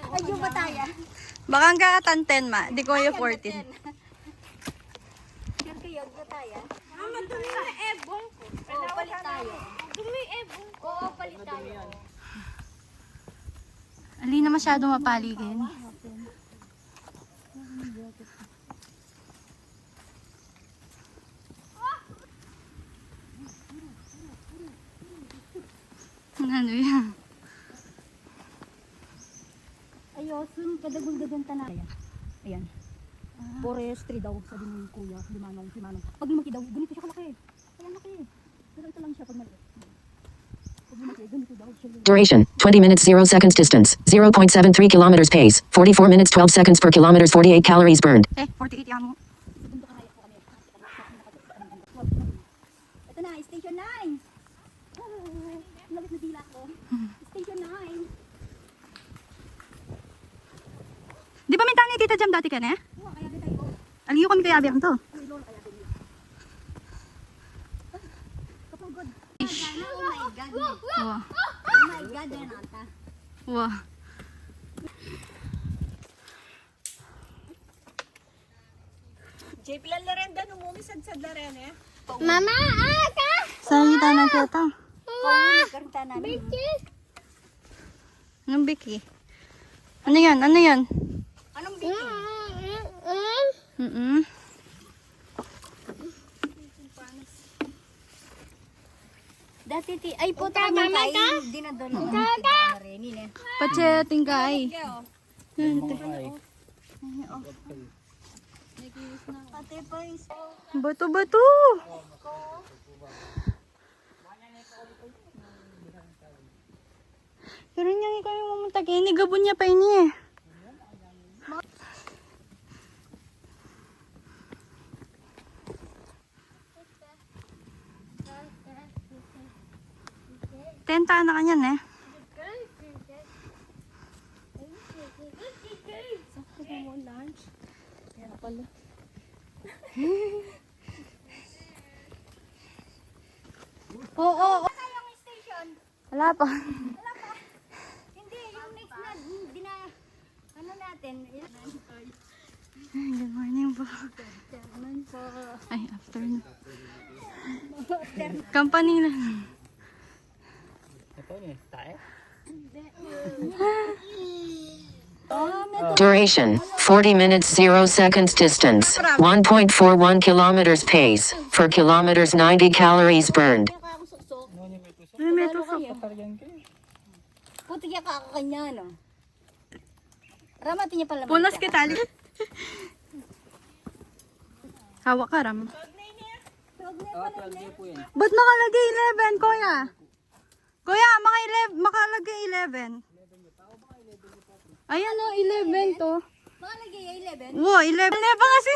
Ay, yung bataya. Baka hanggang 10 ma. Di ko yung 14. Yan kayo, bataya. Mama, dumi na ebong ko. Oo, palit tayo. Dumi ebong ko. Oo, palit tayo. Ali na masyado mapaligid. Ano yan? Ayosun, kadagol-dagan tanaya. Ayan. Forestry daw, sabi ni kuya, limanong. Pag lumaki daw, ganito siya kalaki. Ayan, laki. Pero ito lang siya pag maliit. Pag lumaki, ganito daw siya. Duration, 20 minutes 0 seconds distance, 0.73 kilometers pace, 44 minutes 12 seconds per kilometers 48 calories burned. 48 yan mo. Ito na, station 9. Labit na dila ko. Station 9. Di ba may tani tita Jam dati ka na? Oo, kaya kita tayo. Aliyo kami kaya abiyang to. Uy, lolo, kaya tayo. Kapagod. Oh my God. Wow. Oh my God, yan ata. Wow. JP lang rin dan, umumisad-sad la rin eh. Mama, aka! Saan yung tanang kita? Karoon ta namin. Anong biki? Ano yan? Ano yan? Anong biki? Dati ay puta man kay dinadalo. Renin eh. Pache, tingkay. Ate boys. Bato-bato. Pero niya ikaw yung mamuntag. Ini gabon niya pa ini eh. Tenta na kanyan eh. Oo. Yung station. Wala pa. Hindi, yung next na ano natin. Good morning po. Ay, afternoon. Company lang. Duration, 40 minutes 0 seconds distance, 1.41 kilometers pace, for kilometers 90 calories burned. Ay, may tusok. Puti niya kakakanya, no? Ramati niya pala. Punas kita. Hawak ka, Ram. Ba't nakalagay 11, kuya? Kuya, makalagay 11. Ayan o, 11 to. Makalagay 11. Wow, 11 na pa kasi.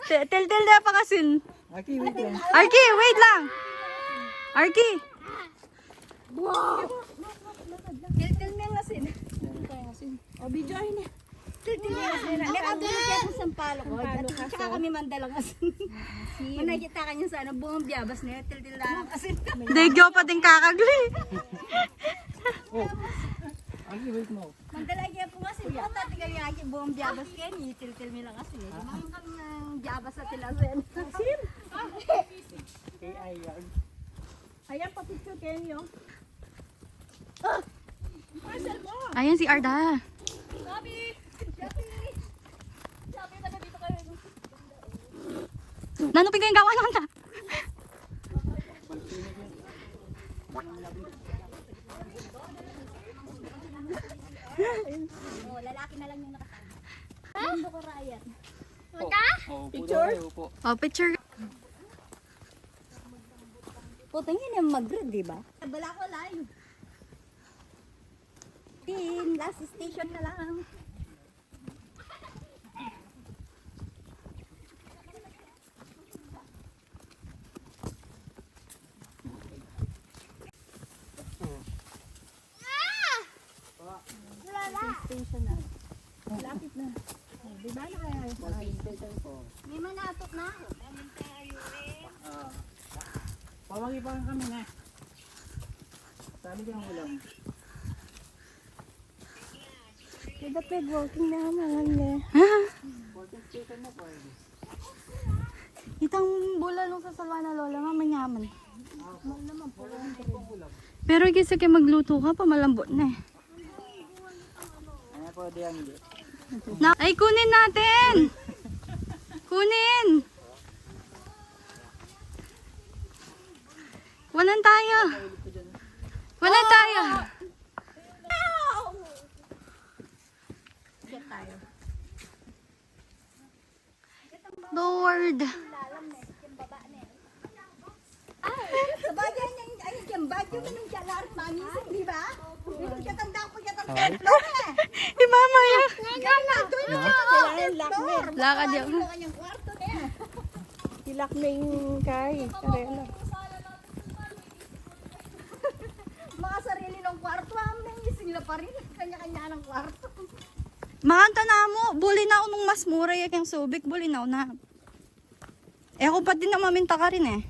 Tel-tel na pa kasi. Arky, wait lang. Arky. Tiltil mo yung asin. O, video ay na. Tiltil mo yung asin. Nakabulog yan sa sampalo ko. At saka kami mandalang asin. Manakita ka niya sa ano, buong biyabas na yun. Tiltil na lang asin. Degyo pa din kakagli. Mandalagi yan po asin. Kung tatigal yung aking buong biyabas kayo, tiltil mo lang asin. Mga kami ng biyabas sa tilasin. Asin? Ayan, papicture kayo nyo. Ayan si Arda. Nanupin ko yung gawa naman ta. Oh, lalaki na lang yung nakatayo. Mundo ko Ryan. Picture? Oh, picture. Putang yun yung mag-grid, di ba? Bala ko live. Last station na lang. Station na. Lapit na. Di ba na kaya may manapot na ako. Pawagipan kami na. Sabi ko ng ulam. Dapat walking na naman eh. Itang bula nung sa salwa na lola, mamanyaman. Pero kasi kayo magluto ka pa, malambot na eh. Ano po diyan? Ay, kunin natin! Kunin! Wanan tayo! Wanan tayo! Lord! Sabagay niya, ay, yung bagyo ka nung jalar, mangisip, di ba? Siya tanda ko, siya tanda Mama yan! Kailangan lock na. Lakad yan. kanyang kwarto niya. Ilak na yung kay. Karela. Mga sarili ng kwarto, may sila pa rin. Kanya-kanya ng kwarto. Makanta na mo, buli na ako nung mas mura yung subik, buli na ako na. Eh ako pa din na maminta ka rin eh.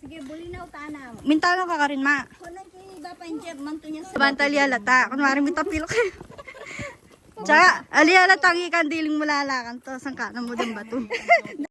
Sige, bulinaw tanaw. Minta lang ka rin ma. Kunan kini ba panjer man to niya sa Bantali alata, kunwari may tapil ka. Tsaka, ali alata ang ikan diling mulalakan to, sangka na mo din ba to?